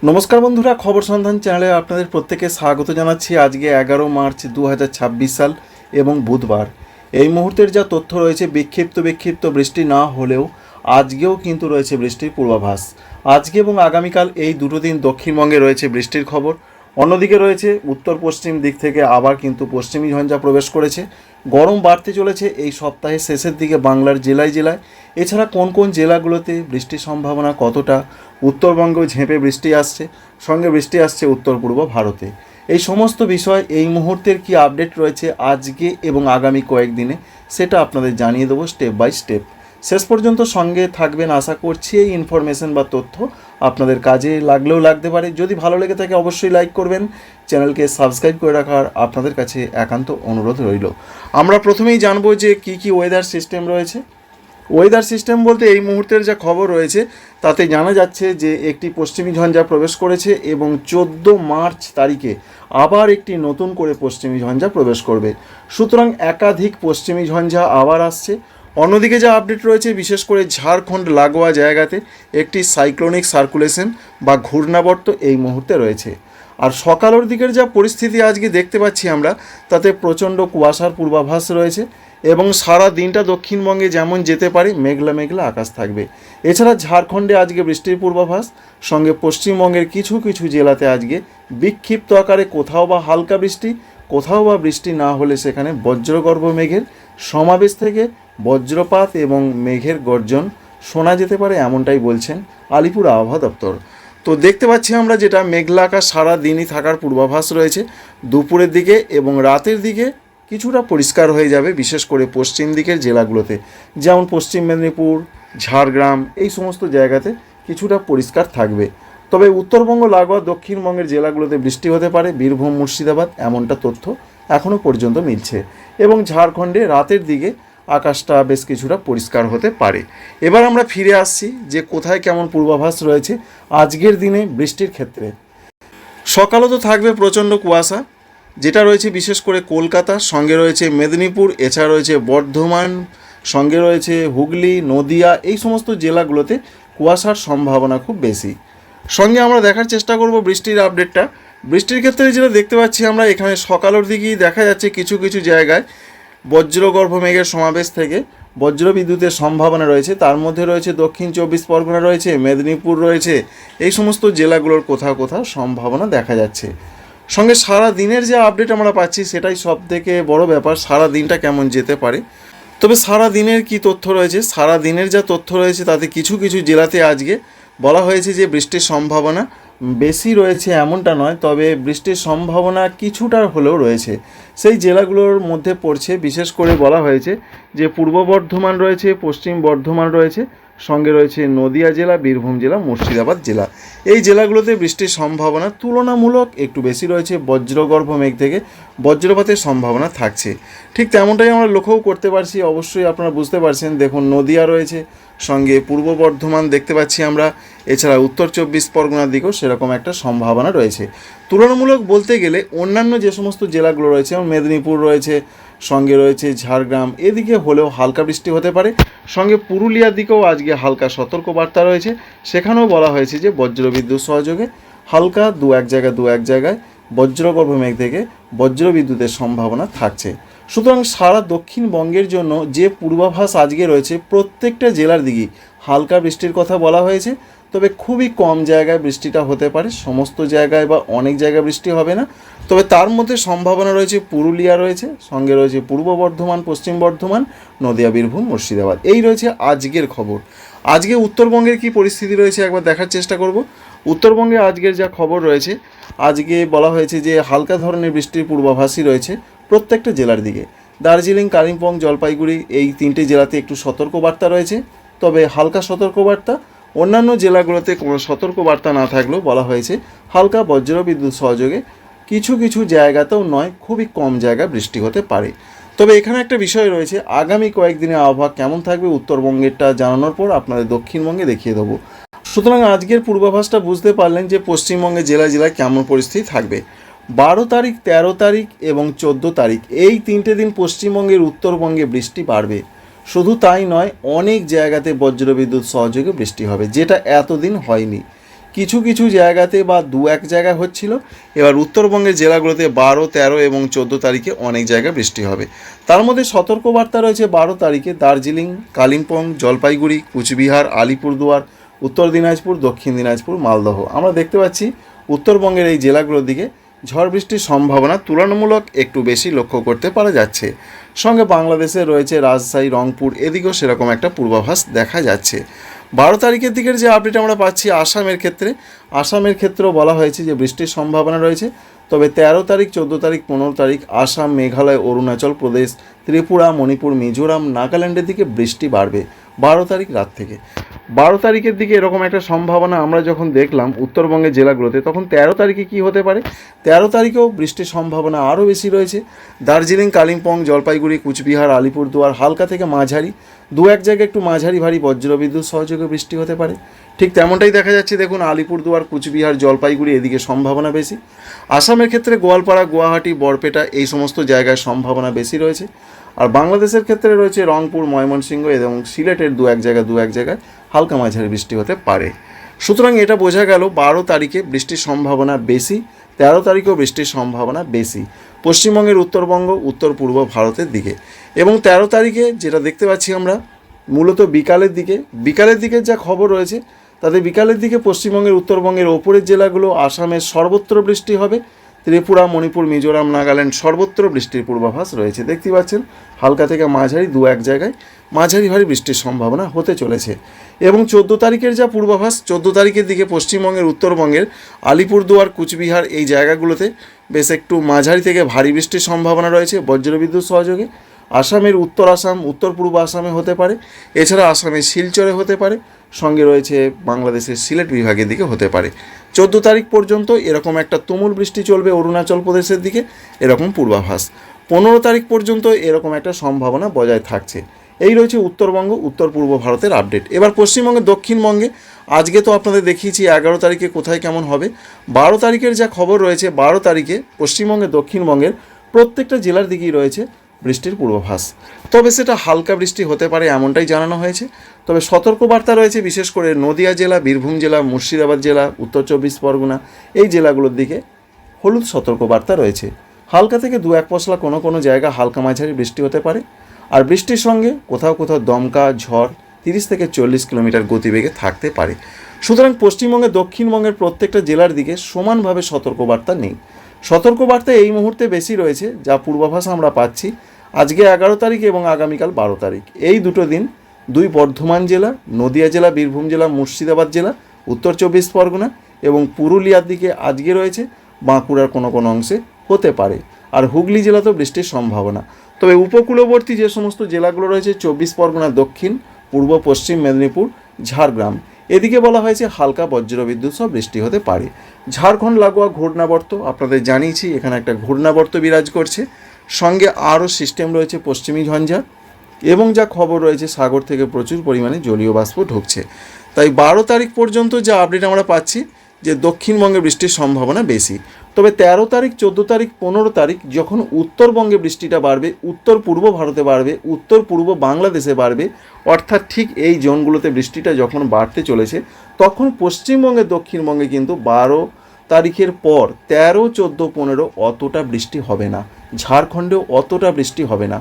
নমস্কার বন্ধুরা, খবর সন্ধান চ্যানেলে আপনাদের প্রত্যেকে স্বাগত জানাচ্ছি। আজকে 11 মার্চ 2026 সাল এবং বুধবার। এই মুহূর্তের যা তথ্য রয়েছে, বিক্ষিপ্ত বৃষ্টি না হলেও আজকেও কিন্তু রয়েছে বৃষ্টির পূর্বাভাস। আজকে এবং আগামীকাল এই দুটো দিন দক্ষিণবঙ্গে রয়েছে বৃষ্টির খবর। অন্যদিকে রয়েছে উত্তর পশ্চিম দিক থেকে আবার কিন্তু পশ্চিমী ঝঞ্ঝা প্রবেশ করেছে। গরম বাড়তে চলেছে এই সপ্তাহের শেষের দিকে বাংলার জেলায় জেলায়। এছাড়া কোন কোন জেলাগুলোতে বৃষ্টির সম্ভাবনা কতটা, উত্তরবঙ্গেও ঝেঁপে বৃষ্টি আসছে, সঙ্গে বৃষ্টি আসছে উত্তর পূর্ব ভারতে। এই সমস্ত বিষয় এই মুহূর্তের কি আপডেট রয়েছে আজকে এবং আগামী কয়েকদিনে, সেটা আপনাদের জানিয়ে দেবো স্টেপ বাই স্টেপ। শেষ পর্যন্ত সঙ্গে থাকবেন, আশা করছি এই ইনফরমেশন বা তথ্য আপনাদের কাজে লাগলেও লাগতে পারে। যদি ভালো লেগে থাকে অবশ্যই লাইক করবেন, চ্যানেলকে সাবস্ক্রাইব করে রাখার আপনাদের কাছে একান্ত অনুরোধ রইল। আমরা প্রথমেই জানবো যে কি ওয়েদার সিস্টেম রয়েছে। ওয়েদার সিস্টেম বলতে এই মুহূর্তের যা খবর রয়েছে তাতে জানা যাচ্ছে যে একটি পশ্চিমী ঝঞ্ঝা প্রবেশ করেছে এবং 14 মার্চ তারিখে আবার একটি নতুন করে পশ্চিমী ঝঞ্ঝা প্রবেশ করবে। সুতরাং একাধিক পশ্চিমী ঝঞ্ঝা আবার আসছে। অন্যদিকে যা আপডেট রয়েছে, বিশেষ করে ঝাড়খণ্ড লাগোয়া জায়গাতে একটি সাইক্লোনিক সার্কুলেশন বা ঘূর্ণাবর্ত এই মুহূর্তে রয়েছে। আর সকালের দিকের যা পরিস্থিতি আজকে দেখতে পাচ্ছি আমরা, তাতে প্রচণ্ড কুয়াশার পূর্বাভাস রয়েছে এবং সারা দিনটা দক্ষিণবঙ্গে যেমন যেতে পারে মেঘলা মেঘলা আকাশ থাকবে। এছাড়া ঝাড়খণ্ডে আজকে বৃষ্টির পূর্বাভাস, সঙ্গে পশ্চিমবঙ্গের কিছু কিছু জেলাতে আজকে বিক্ষিপ্ত আকারে কোথাও বা হালকা বৃষ্টি, কোথাও বা বৃষ্টি না হলে সেখানে বজ্রগর্ভ মেঘের সমাবেশ থেকে বজ্রপাত এবং মেঘের গর্জন শোনা যেতে পারে, এমনটাই বলছেন আলিপুর আবহাওয়া দপ্তর। তো দেখতে পাচ্ছি আমরা যেটা মেঘলা আকাশ সারা দিনই থাকার পূর্বাভাস রয়েছে। দুপুরের দিকে এবং রাতের দিকে কিছুটা পরিষ্কার হয়ে যাবে, বিশেষ করে পশ্চিম দিকের জেলাগুলোতে, যেমন পশ্চিম মেদিনীপুর, ঝাড়গ্রাম, এই সমস্ত জায়গাতে কিছুটা পরিষ্কার থাকবে। তবে উত্তরবঙ্গ লাগোয়া দক্ষিণবঙ্গের জেলাগুলোতে বৃষ্টি হতে পারে, বীরভূম, মুর্শিদাবাদ, এমনটা তথ্য এখনও পর্যন্ত মিলছে। এবং ঝাড়খণ্ডে রাতের দিকে আকাশটা বেশ কিছুটা পরিষ্কার হতে পারে। এবার আমরা ফিরে আসছি যে কোথায় কেমন পূর্বাভাস রয়েছে আজকের দিনে বৃষ্টির ক্ষেত্রে। সকালে তো থাকবে প্রচণ্ড কুয়াশা, যেটা রয়েছে বিশেষ করে কলকাতা, সঙ্গে রয়েছে মেদিনীপুর, এছাড়া রয়েছে বর্ধমান, সঙ্গে রয়েছে হুগলি, নদিয়া, এই সমস্ত জেলাগুলোতে কুয়াশার সম্ভাবনা খুব বেশি। সঙ্গে আমরা দেখার চেষ্টা করব বৃষ্টির আপডেটটা। বৃষ্টির ক্ষেত্রে যেটা দেখতে পাচ্ছি আমরা, এখানে সকালের দিকেই দেখা যাচ্ছে কিছু কিছু জায়গায় বজ্রগর্ভ মেঘের সমাবেশ থেকে বজ্রবিদ্যুতের সম্ভাবনা রয়েছে। তার মধ্যে রয়েছে দক্ষিণ 24 পরগনা রয়েছে, মেদিনীপুর রয়েছে, এই সমস্ত জেলাগুলোর কোথাও কোথাও সম্ভাবনা দেখা যাচ্ছে। সঙ্গে সারা দিনের যে আপডেট আমরা পাচ্ছি সেটাই সব থেকে বড় ব্যাপার, সারা দিনটা কেমন যেতে পারে। তবে সারা দিনের কি তথ্য রয়েছে, সারা দিনের যা তথ্য রয়েছে তাতে কিছু কিছু জেলাতে আজকে বলা হয়েছে যে বৃষ্টির সম্ভাবনা বেশি রয়েছে এমনটা নয়, তবে বৃষ্টির সম্ভাবনা কিছুটা হলেও রয়েছে। সেই জেলাগুলোর মধ্যে পড়ছে, বিশেষ করে বলা হয়েছে যে পূর্ব বর্ধমান রয়েছে, পশ্চিম বর্ধমান রয়েছে, সঙ্গে রয়েছে নদিয়া জেলা, বীরভূম জেলা, মুর্শিদাবাদ জেলা। এই জেলাগুলোতে বৃষ্টির সম্ভাবনা তুলনামূলক একটু বেশি রয়েছে, বজ্রগর্ভ মেঘ থেকে বজ্রপাতের সম্ভাবনা থাকছে। ঠিক তেমনটাই আমরা লক্ষ্যও করতে পারছি, অবশ্যই আপনারা বুঝতে পারছেন। দেখুন, নদিয়া রয়েছে, সঙ্গে পূর্ব বর্ধমান দেখতে পাচ্ছি আমরা, এছাড়া উত্তর 24 পরগনার দিকেও সেরকম একটা সম্ভাবনা রয়েছে। তুলনামূলক বলতে গেলে অন্যান্য যে সমস্ত জেলাগুলো রয়েছে, যেমন মেদিনীপুর রয়েছে, সঙ্গে রয়েছে ঝাড়গ্রাম, এদিকে হলেও হালকা বৃষ্টি হতে পারে। সঙ্গে পুরুলিয়ার দিকেও আজকে হালকা সতর্কবার্তা রয়েছে, সেখানেও বলা হয়েছে যে বজ্রবিদ্যুৎ সহযোগে হালকা দু এক জায়গায় বজ্রগর্ভ মেঘ থেকে বজ্রবিদ্যুতের সম্ভাবনা থাকছে। সুতরাং সারা দক্ষিণবঙ্গের জন্য যে পূর্বাভাস আজকে রয়েছে, প্রত্যেকটা জেলার দিকেই হালকা বৃষ্টির কথা বলা হয়েছে। তবে খুবই কম জায়গায় বৃষ্টিটা হতে পারে, সমস্ত জায়গায় বা অনেক জায়গায় বৃষ্টি হবে না। তবে তার মধ্যে সম্ভাবনা রয়েছে পুরুলিয়া রয়েছে, সঙ্গে রয়েছে পূর্ব বর্ধমান, পশ্চিম বর্ধমান, নদিয়া, বীরভূম, মুর্শিদাবাদ। এই রয়েছে আজকের খবর। আজকে উত্তরবঙ্গের কি পরিস্থিতি রয়েছে একবার দেখার চেষ্টা করব। উত্তরবঙ্গে আজকের যা খবর রয়েছে, আজকে বলা হয়েছে যে হালকা ধরনের বৃষ্টির পূর্বাভাসই রয়েছে প্রত্যেকটা জেলার দিকে। দার্জিলিং, কালিম্পং, জলপাইগুড়ি, এই তিনটে জেলাতে একটু সতর্কবার্তা রয়েছে, তবে হালকা সতর্কবার্তা। অন্যান্য জেলাগুলোতে কোনো সতর্কবার্তা না থাকলেও বলা হয়েছে হালকা বজ্রবিদ্যুৎ সহযোগে কিছু কিছু জায়গাতেও নয়, খুবই কম জায়গায় বৃষ্টি হতে পারে। তবে এখানে একটা বিষয় রয়েছে, আগামী কয়েকদিনে আবহাওয়া কেমন থাকবে উত্তরবঙ্গেরটা জানানোর পর আপনাদের দক্ষিণবঙ্গে দেখিয়ে দেবো। সুতরাং আজকের পূর্বাভাসটা বুঝতে পারলেন যে পশ্চিমবঙ্গে জেলায় জেলায় কেমন পরিস্থিতি থাকবে। 12 তারিখ, 13 তারিখ এবং 14 তারিখ, এই তিনটে দিন পশ্চিমবঙ্গের উত্তরবঙ্গে বৃষ্টি বাড়বে। শুধু তাই নয়, অনেক জায়গাতে বজ্রবিদ্যুৎ সহযোগে বৃষ্টি হবে, যেটা এতদিন হয়নি। কিছু কিছু জায়গাতে বা দু এক জায়গায় হচ্ছিল। এবার উত্তরবঙ্গের জেলাগুলোতে 12, 13 এবং 14 তারিখে অনেক জায়গায় বৃষ্টি হবে। তার মধ্যে সতর্কবার্তা রয়েছে 12 তারিখে দার্জিলিং, কালিম্পং, জলপাইগুড়ি, কুচবিহার, আলিপুরদুয়ার, উত্তর দিনাজপুর, দক্ষিণ দিনাজপুর, মালদহ। আমরা দেখতে পাচ্ছি উত্তরবঙ্গের এই জেলাগুলোর দিকে ঝড় বৃষ্টির সম্ভাবনা তুলনামূলক একটু বেশি লক্ষ্য করতে পারা যাচ্ছে। সঙ্গে বাংলাদেশে রয়েছে রাজশাহী, রংপুর, এদিকেও সেরকম একটা পূর্বাভাস দেখা যাচ্ছে। 12 তারিখের দিকের যে আপডেট আমরা পাচ্ছি আসামের ক্ষেত্রেও বলা হয়েছে যে বৃষ্টির সম্ভাবনা রয়েছে। তবে 13 তারিখ, 14 তারিখ, 15 তারিখ আসাম, মেঘালয়, অরুণাচল প্রদেশ, ত্রিপুরা, মণিপুর, মিজোরাম, নাগাল্যান্ডের দিকে বৃষ্টি বাড়বে 12 তারিখ রাত থেকে। 12 তারিখের দিকে এরকম একটা সম্ভাবনা আমরা যখন দেখলাম উত্তরবঙ্গের জেলাগুলোতে, তখন 13 তারিখে কি হতে পারে? 13 তারিখেও বৃষ্টির সম্ভাবনা আরও বেশি রয়েছে। দার্জিলিং, কালিম্পং, জলপাইগুড়ি, কুচবিহার, আলিপুরদুয়ার হালকা থেকে মাঝারি, দু এক জায়গায় একটু মাঝারি ভারী বজ্রবিদ্যুৎ সহযোগে বৃষ্টি হতে পারে। ঠিক তেমনটাই দেখা যাচ্ছে, দেখুন আলিপুরদুয়ার, কুচবিহার, জলপাইগুড়ি এদিকে সম্ভাবনা বেশি। আসামের ক্ষেত্রে গোয়ালপাড়া, গুয়াহাটি, বরপেটা এই সমস্ত জায়গায় সম্ভাবনা বেশি রয়েছে। আর বাংলাদেশের ক্ষেত্রে রয়েছে রংপুর, ময়মনসিংহ এবং সিলেটের দু এক জায়গায় হালকা মাঝারি বৃষ্টি হতে পারে। সুতরাং এটা বোঝা গেল 12 তারিখে বৃষ্টির সম্ভাবনা বেশি, 13 তারিখেও বৃষ্টির সম্ভাবনা বেশি পশ্চিমবঙ্গের উত্তরবঙ্গ, উত্তর পূর্ব ভারতের দিকে। এবং 13 তারিখে যেটা দেখতে পাচ্ছি আমরা মূলত বিকালের দিকে যা খবর রয়েছে তাতে বিকালের দিকে পশ্চিমবঙ্গের উত্তরবঙ্গের ওপরের জেলাগুলো, আসামের সর্বত্র বৃষ্টি হবে। ত্রিপুরা, মণিপুর, মিজোরাম, নাগাল্যান্ড সর্বত্র বৃষ্টির পূর্বাভাস রয়েছে। দেখতে পাচ্ছেন হালকা থেকে মাঝারি দু এক জায়গায় মাঝারি ভারী বৃষ্টির সম্ভাবনা হতে চলেছে। এবং 14 তারিখের যা পূর্বাভাস, 14 তারিখের দিকে পশ্চিমবঙ্গের উত্তরবঙ্গের আলিপুরদুয়ার, কুচবিহার এই জায়গাগুলোতে বেশ একটু মাঝারি থেকে ভারী বৃষ্টির সম্ভাবনা রয়েছে বজ্রবিদ্যুৎ সহযোগে। আসামের উত্তর আসাম, উত্তর পূর্ব আসামে হতে পারে, এছাড়া আসামের শিলচরে হতে পারে, সঙ্গে রয়েছে বাংলাদেশের সিলেট বিভাগের দিকে হতে পারে। 14 তারিখ পর্যন্ত এরকম একটা তুমুল বৃষ্টি চলবে অরুণাচল প্রদেশের দিকে, এরকম পূর্বাভাস। 15 তারিখ পর্যন্ত এরকম একটা সম্ভাবনা বজায় থাকছে। এই রয়েছে উত্তরবঙ্গ, উত্তর পূর্ব ভারতের আপডেট। এবার পশ্চিমবঙ্গে, দক্ষিণবঙ্গে আজকে তো আপনাদের দেখিয়েছি 11 তারিখে কোথায় কেমন হবে। 12 তারিখের যা খবর রয়েছে, 12 তারিখে পশ্চিমবঙ্গে, দক্ষিণবঙ্গের প্রত্যেকটা জেলার দিকেই রয়েছে বৃষ্টির পূর্বাভাস। তবে সেটা হালকা বৃষ্টি হতে পারে এমনটাই জানানো হয়েছে। তবে সতর্কবার্তা রয়েছে বিশেষ করে নদিয়া জেলা, বীরভূম জেলা, মুর্শিদাবাদ জেলা, উত্তর 24 পরগনা এই জেলাগুলোর দিকে হলুদ সতর্কবার্তা রয়েছে। হালকা থেকে দু এক পশলা কোনো জায়গা হালকা মাঝারি বৃষ্টি হতে পারে। আর বৃষ্টির সঙ্গে কোথাও দমকা ঝড় 30 থেকে 40 কিলোমিটার গতিবেগে থাকতে পারে। সুতরাং পশ্চিমবঙ্গে, দক্ষিণবঙ্গের প্রত্যেকটা জেলার দিকে সমানভাবে সতর্কবার্তা নেই। সতর্কবার্তা এই মুহূর্তে বেশি রয়েছে যা পূর্বাভাস আমরা পাচ্ছি আজকে 11 তারিখ এবং আগামীকাল 12 তারিখ, এই দুটো দিন দুই বর্ধমান জেলা, নদিয়া জেলা, বীরভূম জেলা, মুর্শিদাবাদ জেলা, উত্তর 24 পরগনা এবং পুরুলিয়ার দিকে আজকে রয়েছে, বাঁকুড়ার কোনো অংশে হতে পারে। আর হুগলি জেলাতেও বৃষ্টির সম্ভাবনা। তবে উপকূলবর্তী যে সমস্ত জেলাগুলো রয়েছে 24 পরগনা, দক্ষিণ, পূর্ব, পশ্চিম মেদিনীপুর, ঝাড়গ্রাম এদিকে বলা হয়েছে হালকা বজ্রবিদ্যুৎ সহ বৃষ্টি হতে পারে। ঝাড়খণ্ড লাগোয়া ঘূর্ণাবর্ত আপনাদের জানিয়েছি, এখানে একটা ঘূর্ণাবর্ত বিরাজ করছে, সঙ্গে আরও সিস্টেম রয়েছে পশ্চিমী ঝঞ্ঝা এবং যা খবর রয়েছে সাগর থেকে প্রচুর পরিমাণে জলীয় বাষ্প ঢুকছে। তাই 12 তারিখ পর্যন্ত যা আপডেট আমরা পাচ্ছি যে দক্ষিণবঙ্গে বৃষ্টির সম্ভাবনা বেশি। তবে 13 তারিখ, 14 তারিখ, 15 তারিখ যখন উত্তরবঙ্গে বৃষ্টিটা বাড়বে, উত্তর পূর্ব ভারতে বাড়বে, উত্তর পূর্ব বাংলাদেশে বাড়বে, অর্থাৎ ঠিক এই জোনগুলোতে বৃষ্টিটা যখন বাড়তে চলেছে, তখন পশ্চিমবঙ্গে, দক্ষিণবঙ্গে কিন্তু 12 তারিখের পর 13, 14, 15 অতটা বৃষ্টি হবে না। ঝাড়খণ্ডেও অতটা বৃষ্টি হবে না।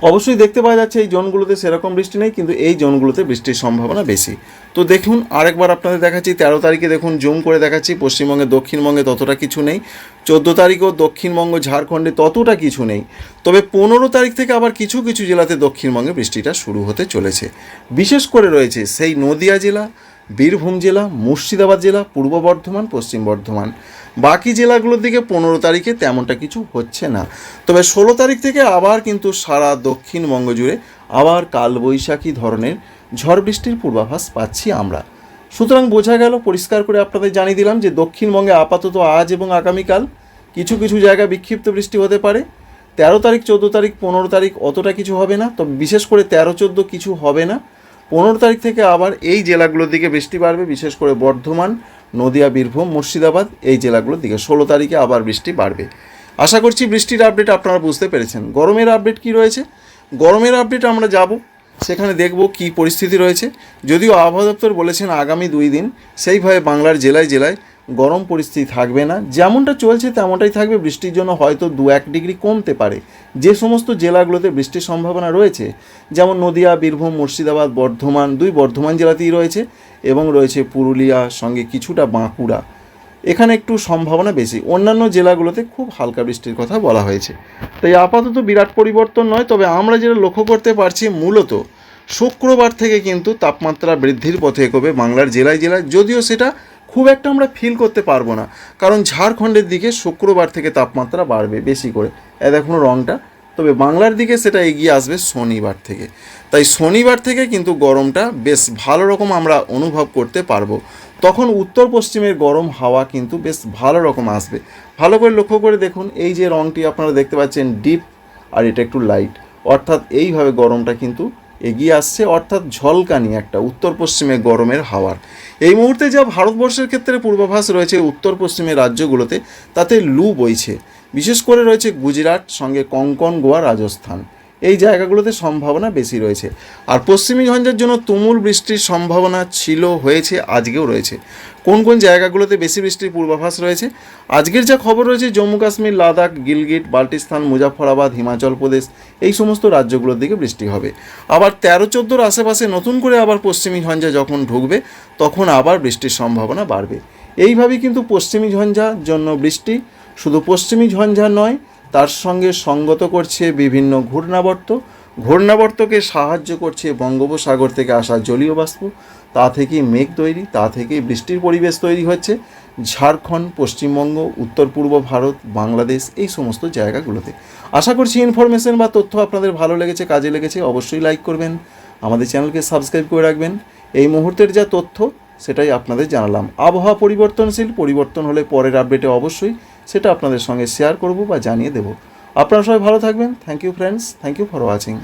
অবশ্যই দেখতে পাওয়া যাচ্ছে এই জোনগুলোতে সেরকম বৃষ্টি নেই, কিন্তু এই জোনগুলোতে বৃষ্টির সম্ভাবনা বেশি। তো দেখুন আরেকবার আপনাদের দেখাচ্ছি, 13 তারিখে দেখুন জুম করে দেখাচ্ছি, পশ্চিমবঙ্গে, দক্ষিণবঙ্গে ততটা কিছু নেই। 14 তারিখেও দক্ষিণবঙ্গ, ঝাড়খণ্ডে ততটা কিছু নেই। তবে 15 তারিখ থেকে আবার কিছু জেলাতে দক্ষিণবঙ্গে বৃষ্টিটা শুরু হতে চলেছে। বিশেষ করে রয়েছে সেই নদিয়া জেলা, বীরভূম জেলা, মুর্শিদাবাদ জেলা, পূর্ব বর্ধমান, পশ্চিম বর্ধমান। বাকি জেলাগুলোর দিকে 15 তারিখে তেমনটা কিছু হচ্ছে না। তবে 16 তারিখ থেকে আবার কিন্তু সারা দক্ষিণবঙ্গ জুড়ে আবার কালবৈশাখী ধরনের ঝড় বৃষ্টির পূর্বাভাস পাচ্ছি আমরা। সুতরাং বোঝা গেল, পরিষ্কার করে আপনাদের জানিয়ে দিলাম যে দক্ষিণবঙ্গে আপাতত আজ এবং আগামীকাল কিছু জায়গায় বিক্ষিপ্ত বৃষ্টি হতে পারে। 13 তারিখ, 14 তারিখ, 15 তারিখ অতটা কিছু হবে না। তবে বিশেষ করে 13, 14 কিছু হবে না। 15 তারিখ থেকে আবার এই জেলাগুলোর দিকে বৃষ্টি বাড়বে, বিশেষ করে বর্ধমান, নদিয়া, বীরভূম, মুর্শিদাবাদ এই জেলাগুলোর দিকে 16 তারিখে আবার বৃষ্টি বাড়বে। আশা করছি বৃষ্টির আপডেট আপনারা বুঝতে পেরেছেন। গরমের আপডেট কি রয়েছে? গরমের আপডেট আমরা যাব সেখানে দেখব কি পরিস্থিতি রয়েছে। যদিও আবহাওয়া দপ্তর বলেছেন আগামী 2 দিন সেইভাবে বাংলার জেলায় জেলায় গরম পরিস্থিতি থাকবে না, যেমনটা চলছে তেমনটাই থাকবে। বৃষ্টির জন্য হয়তো 2-1 ডিগ্রি কমতে পারে। যে সমস্ত জেলাগুলোতে বৃষ্টির সম্ভাবনা রয়েছে, যেমন নদিয়া, বীরভূম, মুর্শিদাবাদ, বর্ধমান, 2 বর্ধমান জেলাতেই রয়েছে, এবং রয়েছে পুরুলিয়া, সঙ্গে কিছুটা বাঁকুড়া, এখানে একটু সম্ভাবনা বেশি। অন্যান্য জেলাগুলোতে খুব হালকা বৃষ্টির কথা বলা হয়েছে। তাই আপাতত বিরাট পরিবর্তন নয়, তবে আমরা যেটা লক্ষ্য করতে পারছি মূলত শুক্রবার থেকে কিন্তু তাপমাত্রা বৃদ্ধির পথে এগোবে বাংলার জেলায় জেলায়। যদিও সেটা খুব একটা আমরা ফিল করতে পারবো না, কারণ ঝাড়খণ্ডের দিকে শুক্রবার থেকে তাপমাত্রা বাড়বে বেশি করে, দেখুন রঙটা। তবে বাংলার দিকে সেটা এগিয়ে আসবে শনিবার থেকে। তাই শনিবার থেকে কিন্তু গরমটা বেশ ভালো রকম আমরা অনুভব করতে পারবো। তখন উত্তর পশ্চিমের গরম হাওয়া কিন্তু বেশ ভালো রকম আসবে। ভালো করে লক্ষ্য করে দেখুন, এই যে রঙটি আপনারা দেখতে পাচ্ছেন ডিপ, আর এটা একটু লাইট, অর্থাৎ এইভাবে গরমটা কিন্তু এগিয়ে আসছে, অর্থাৎ ঝলকানি একটা উত্তর পশ্চিমে গরমের হাওয়ার। এই মুহূর্তে যা ভারতবর্ষের ক্ষেত্রে পূর্বাভাস রয়েছে উত্তর পশ্চিমের রাজ্যগুলোতে, তাতে লু বইছে। বিশেষ করে রয়েছে গুজরাট, সঙ্গে কঙ্কন, গোয়া, রাজস্থান, এই জায়গাগুলোতে সম্ভাবনা বেশি রয়েছে। আর পশ্চিমী ঝঞ্ঝার জন্য তুমুল বৃষ্টির সম্ভাবনা ছিল, হয়েছে, আজকেও রয়েছে। কোন কোন জায়গাগুলোতে বেশি বৃষ্টির পূর্বাভাস রয়েছে? আজকের যা খবর রয়েছে, জম্মু কাশ্মীর, লাদাখ, গিলগিট, বাল্টিস্তান, মুজাফরাবাদ, হিমাচল প্রদেশ, এই সমস্ত রাজ্যগুলোর দিকে বৃষ্টি হবে। আবার 13-14 আশেপাশে নতুন করে আবার পশ্চিমী ঝঞ্ঝা যখন ঢুকবে, তখন আবার বৃষ্টির সম্ভাবনা বাড়বে। এইভাবেই কিন্তু পশ্চিমী ঝঞ্ঝার জন্য বৃষ্টি, শুধু পশ্চিমী ঝঞ্ঝা নয়, তার সঙ্গে সঙ্গত করছে বিভিন্ন ঘূর্ণাবর্তকে সাহায্য করছে বঙ্গোপসাগর থেকে আসা জলীয় বাষ্প। তা থেকেই মেঘ তৈরি, তা থেকেই বৃষ্টির পরিবেশ তৈরি হচ্ছে ঝাড়খণ্ড, পশ্চিমবঙ্গ, উত্তর পূর্ব ভারত, বাংলাদেশ, এই সমস্ত জায়গাগুলোতে। আশা করছি ইনফরমেশন বা তথ্য আপনাদের ভালো লেগেছে, কাজে লেগেছে। অবশ্যই লাইক করবেন, আমাদের চ্যানেলকে সাবস্ক্রাইব করে রাখবেন। এই মুহূর্তের যা তথ্য সেটাই আপনাদের জানালাম। আবহাওয়া পরিবর্তনশীল, পরিবর্তন হলে পরের আপডেটে অবশ্যই সেটা আপনাদের সঙ্গে শেয়ার করব বা জানিয়ে দেব। আপনারা সবাই ভালো থাকবেন। Thank you friends, thank you for watching.